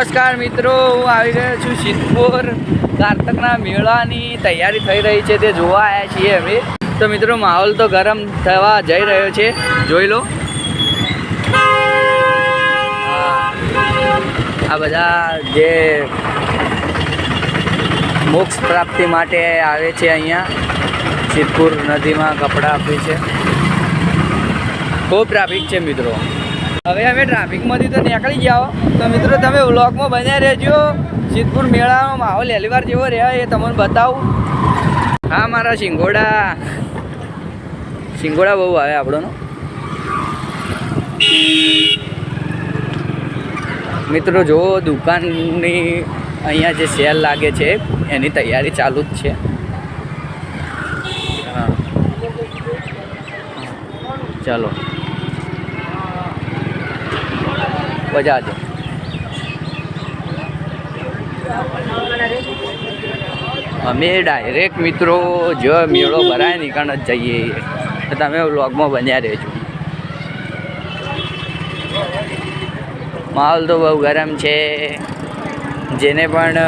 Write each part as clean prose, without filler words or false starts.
નમસ્કાર મિત્રો, હું આવી ગયો છું સિદ્ધપુર. કારતકના મેળાની તૈયારી થઈ રહી છે, તે જોવા આવ્યા છીએ અમે. તો મિત્રો માહોલ તો ગરમ થવા જઈ રહ્યો છે, જોઈ લો. આ બધા જે મોક્ષ પ્રાપ્તિ માટે આવે છે અહીંયા સિદ્ધપુર નદીમાં કપડાં આપે છે. ખૂબ ટ્રાફિક છે મિત્રો. હવે અમે ટ્રાફિકમાંથી તો નીકળી ગયા. તો મિત્રો તમે વ્લોગમાં બન્યા રહેજો. સિદ્ધપુર મેળાનો માહોલ પહેલીવાર જેવો રહ્યા એ તમને બતાવું. હા, મારા શિંગોડા બહુ આવે આપણોનો. મિત્રો જો દુકાનની અહીંયા જે સેલ લાગે છે એની તૈયારી ચાલુ જ છે. હા, ચાલો મજા દે. અમે ડાયરેક્ટ મિત્રો જો મેળો ભરાય નીકળ જ જઈએ. તો તમે વ્લોગમાં બન્યા રહેજો. માહોલ તો બહુ ગરમ છે. જેને પણ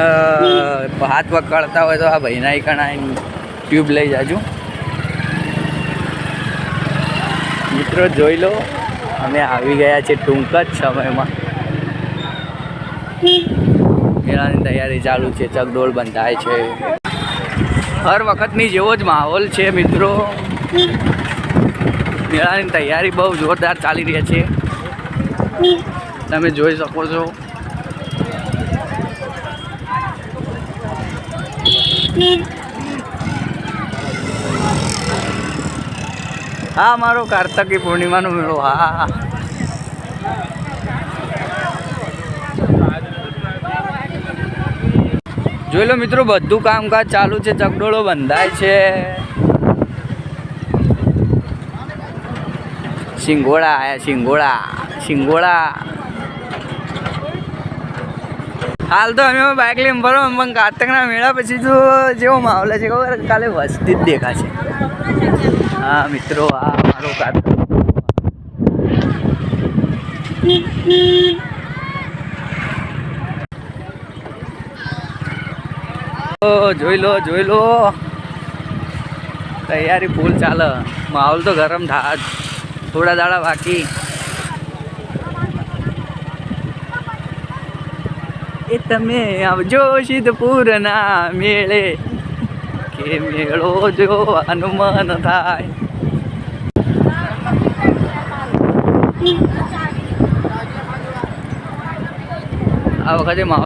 હાથ પકડતા હોય તો આ ભાઈના કણા ટ્યુબ લઈ જાજો. મિત્રો જોઈ લો, અમે આવી ગયા છે ટૂંક જ સમયમાં. મેળાની તૈયારી ચાલુ છે, ચકડોળ બંધાય છે. હર વખતની જેવો જ માહોલ છે મિત્રો. મેળાની તૈયારી બહુ જોરદાર ચાલી રહી છે, તમે જોઈ શકો છો. હા, મારો કાર્તકી પૂર્ણિમાનો મેળો. હા, જોઈ લો મિત્રો, બધું કામકાજ ચાલુ છે. ચકડોળો બંધાય છે. શિંગોડા આયા, શિંગોડા. હાલ તો અમે બાઇક લઈને ફરો, પણ કારતકના મેળા પછી તો જેવો માહોલ છે ખબર, કાલે વસ્તી જ દેખાશે. હા મિત્રો, આ મારો કારતક. જોઈ લો તૈયારી ફૂલ ચાલે. માહોલ તો ગરમ થાય, થોડા દાડા બાકી. એ તમે આવજો સિદ્ધપુરના મેળે, કે મેળો જોવાનું મન થાય. આ વખતે માહોલ